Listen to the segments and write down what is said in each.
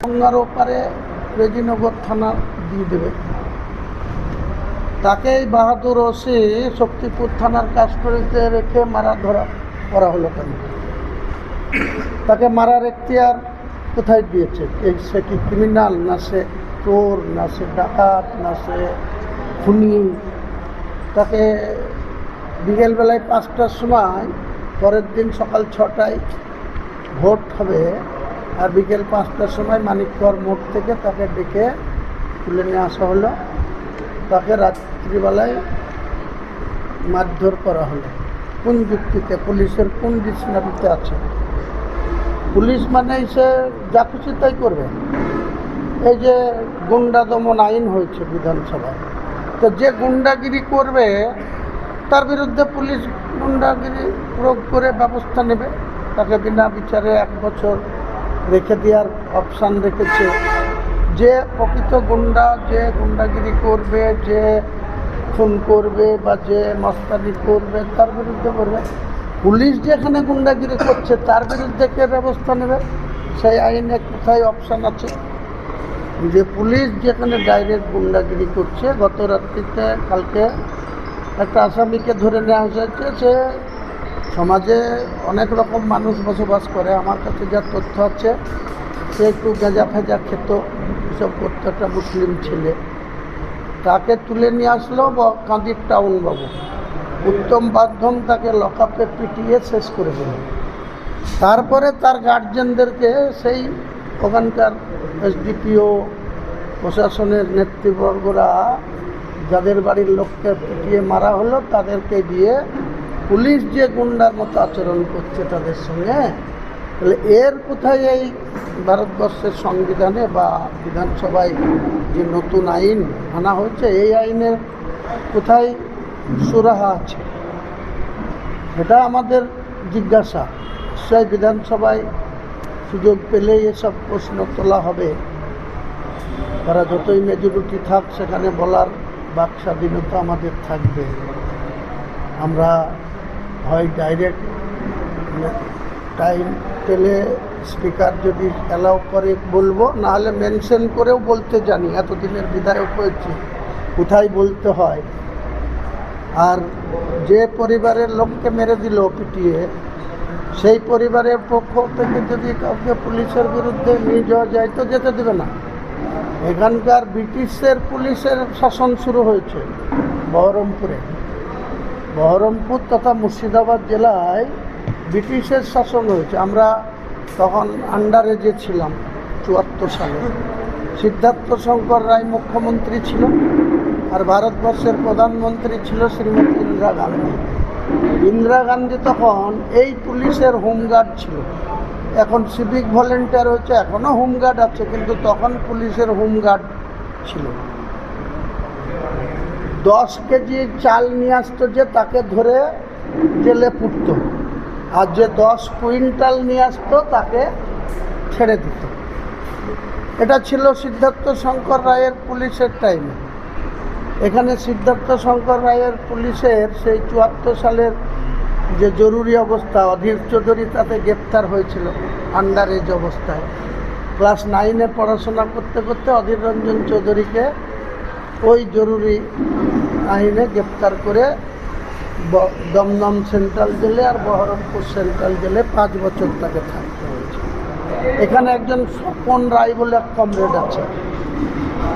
গঙ্গার ওপারে রেজিনগর থানা দিয়ে দেবে। তাকেই বাহাদুর ওসি শক্তিপুর থানার কাস্টডিতে রেখে মারা ধরা করা হলো কেন? তাকে মারার এখতিয়ার কোথায় দিয়েছে? সে কি ক্রিমিনাল, না সে চোর, না সে ডাকাত, না সে খুনি? তাকে বিকেলবেলায় 5টার সময়, পরের দিন সকাল 6টায় ভোট হবে, আর বিকেল 5টার সময় মানিকগর মোড় থেকে তাকে ডেকে তুলে নিয়ে আসা হলো। তাকে রাত্রিবেলায় মারধর করা হলো। কোন যুক্তিতে? পুলিশের কোন ডিকশনারিতে আছে? পুলিশ মানেই সে যা খুশি তাই করবে। এই যে গুন্ডা দমন আইন হয়েছে বিধানসভায়, তো যে গুন্ডাগিরি করবে তার বিরুদ্ধে পুলিশ গুন্ডাগিরি প্রয়োগ করে ব্যবস্থা নেবে। তাকে বিনা বিচারে 1 বছর রেখে দেওয়ার অপশান রেখেছে। যে প্রকৃত গুন্ডা, যে গুন্ডাগিরি করবে, যে খুন করবে বা যে মস্তানি করবে তার বিরুদ্ধে করবে। পুলিশ যেখানে গুন্ডাগিরি করছে তার বিরুদ্ধে কে ব্যবস্থা নেবে? সেই আইনে কোথায় অপশান আছে যে পুলিশ যেখানে ডাইরেক্ট গুন্ডাগিরি করছে? গত রাত্রিতে কালকে একটা আসামিকে ধরে নেওয়া হয়েছে। সে সমাজে অনেক রকম মানুষ বসবাস করে, আমার কাছে যা তথ্য আছে সে একটু গাঁজা ফেজা খেত, এসব করতো, একটা মুসলিম ছেলে। তাকে তুলে নিয়ে আসলো কাঁদির টাউন বাবু। উত্তম মাধ্যম তাকে লকআপে পিটিয়ে শেষ করে দিল। তারপরে তার গার্জেনদেরকে সেই ওখানকার এসডিপিও, প্রশাসনের নেতৃবর্গরা যাদের বাড়ির লোককে পিটিয়ে মারা হলো তাদেরকে দিয়ে পুলিশ যে গুন্ডার মতো আচরণ করছে তাদের সঙ্গে, তাহলে এর কোথায় এই ভারতবর্ষের সংবিধানে বা বিধানসভায় যে নতুন আইন আনা হয়েছে এই আইনের কোথায় সুরাহা আছে? এটা আমাদের জিজ্ঞাসা। সেই বিধানসভায় সুযোগ পেলেই এসব প্রশ্ন তোলা হবে। তারা যতই মেজরিটি থাক সেখানে বলার বাক স্বাধীনতা আমাদের থাকবে। আমরা হয় ডাইরেক্ট টাইম পেলে স্পিকার যদি অ্যালাউ করে বলবো, নাহলে মেনশন করেও বলতে জানি। এতদিনের বিধায়ক হয়েছি, কোথায় বলতে হয়। আর যে পরিবারের লোককে মেরে দিল পিটিয়ে, সেই পরিবারের পক্ষ থেকে যদি কাউকে পুলিশের বিরুদ্ধে নিয়ে যাওয়া যায় তো যেতে দেবে না। এখানকার ব্রিটিশের পুলিশের শাসন শুরু হয়েছে বহরমপুর তথা মুর্শিদাবাদ জেলায় ব্রিটিশের শাসন হয়েছে। আমরা তখন আন্ডারে যে ছিলাম 74 সালে। সিদ্ধার্থ শঙ্কর রায় মুখ্যমন্ত্রী ছিল, আর ভারতবর্ষের প্রধানমন্ত্রী ছিল শ্রীমতী ইন্দিরা গান্ধী। ইন্দিরা গান্ধী তখন এই পুলিশের হোমগার্ড ছিল। এখন সিভিক ভলেন্টিয়ার হয়েছে, এখনও হোমগার্ড আছে, কিন্তু তখন পুলিশের হোমগার্ড ছিল। 10 কেজি চাল নিয়ে আসতো যে তাকে ধরে জেলে পুড়ত, আর যে 10 কুইন্টাল নিয়ে আসতো তাকে ছেড়ে দিত। এটা ছিল সিদ্ধার্থ শঙ্কর রায়ের পুলিশের টাইমে। এখানে সিদ্ধার্থ শঙ্কর রায়ের পুলিশের সেই 74 সালের যে জরুরি অবস্থা, অধীর চৌধুরী তাতে গ্রেপ্তার হয়েছিল আন্ডার এজ অবস্থায়। ক্লাস 9-এ পড়াশোনা করতে করতে অধীর রঞ্জন চৌধুরীকে ওই জরুরি আইনে গ্রেপ্তার করে দমদম সেন্ট্রাল জেলে আর বহরমপুর সেন্ট্রাল জেলে 5 বছর তাকে থাকতে হয়েছে। এখানে একজন স্বপন রায় বলে এক কমরেড আছে,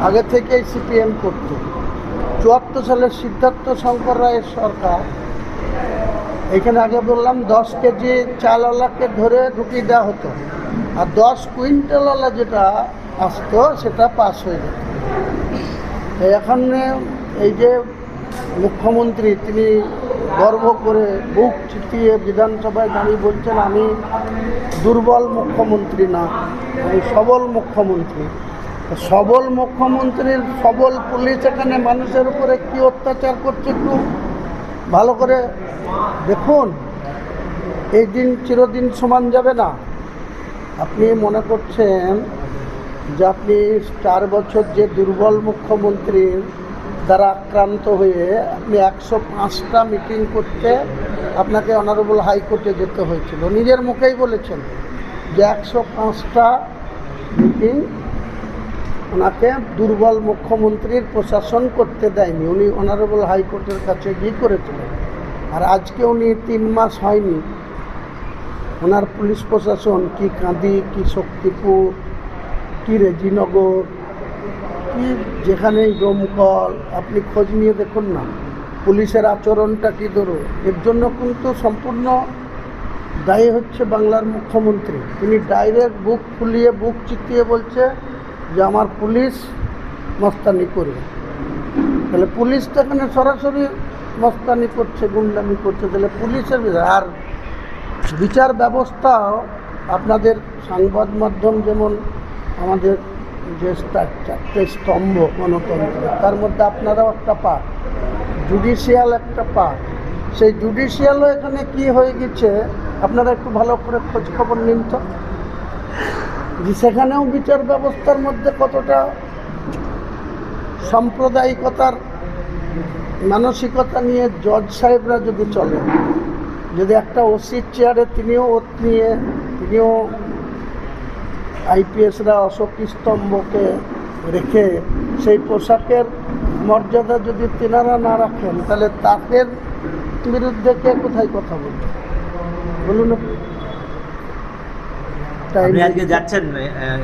আগে থেকেই সিপিএম করত। 74 সালের সিদ্ধার্থ শঙ্কর রায়ের সরকার, এখানে আগে বললাম 10 কেজি চালওয়ালাকে ধরে ঢুকিয়ে দেওয়া হতো, আর 10 কুইন্টালওয়ালা যেটা আসতো সেটা পাস হয়ে যেত। এখানে এই যে মুখ্যমন্ত্রী, তিনি গর্ব করে বুক চিতিয়ে বিধানসভায় দাঁড়িয়ে বলছেন আমি দুর্বল মুখ্যমন্ত্রী না, আমি সবল মুখ্যমন্ত্রী। সবল মুখ্যমন্ত্রীর সবল পুলিশ এখানে মানুষের উপরে কি অত্যাচার করছে একটু ভালো করে দেখুন। এই দিন চিরদিন সমান যাবে না। আপনি মনে করছেন যে আপনি 4 বছর যে দুর্বল মুখ্যমন্ত্রীর দ্বারা আক্রান্ত হয়ে আপনি 105টা মিটিং করতে আপনাকে অনারেবল হাইকোর্টে যেতে হয়েছিল। নিজের মুখেই বলেছেন যে 105টা মিটিং ওনাকে দুর্বল মুখ্যমন্ত্রীর প্রশাসন করতে দেয়নি। উনি অনারেবল হাইকোর্টের কাছে গিয়ে করেছিলেন। আর আজকে উনি 3 মাস হয়নি, ওনার পুলিশ প্রশাসন কি কাঁদি, কি শক্তিপুর, কি রেজিনগর, কি যেখানেই দমকল, আপনি খোঁজ নিয়ে দেখুন না পুলিশের আচরণটা কী ধরুন। এর জন্য কিন্তু সম্পূর্ণ দায়ী হচ্ছে বাংলার মুখ্যমন্ত্রী। তিনি ডাইরেক্ট বুক ফুলিয়ে বুক চিতিয়ে বলছে যে আমার পুলিশ মস্তানি করবে। তাহলে পুলিশ তো এখানে সরাসরি মস্তানি করছে, গুন্ডামি করছে। তাহলে পুলিশের আর বিচার ব্যবস্থাও আপনাদের সংবাদ মাধ্যম, যেমন আমাদের যে 4টে স্তম্ভ গণতন্ত্র, তার মধ্যে আপনারাও একটা পার্ট, জুডিশিয়াল একটা পার্ট। সেই জুডিশিয়ালও এখানে কি হয়ে গেছে আপনারা একটু ভালো করে খোঁজ খবর নিন তো, যে সেখানেও বিচার ব্যবস্থার মধ্যে কতটা সাম্প্রদায়িকতার মানসিকতা নিয়ে জজ সাহেবরা যদি চলে, যদি একটা ওসির চেয়ারে তিনিও ওত নিয়ে, তিনিও আইপিএসরা অশোক স্তম্ভকে রেখে সেই পোশাকের মর্যাদা যদি তেনারা না রাখেন, তাহলে তাদের বিরুদ্ধে কে কোথায় কথা বলবে বলুন। আপনি আজকে যাচ্ছেন? হ্যাঁ।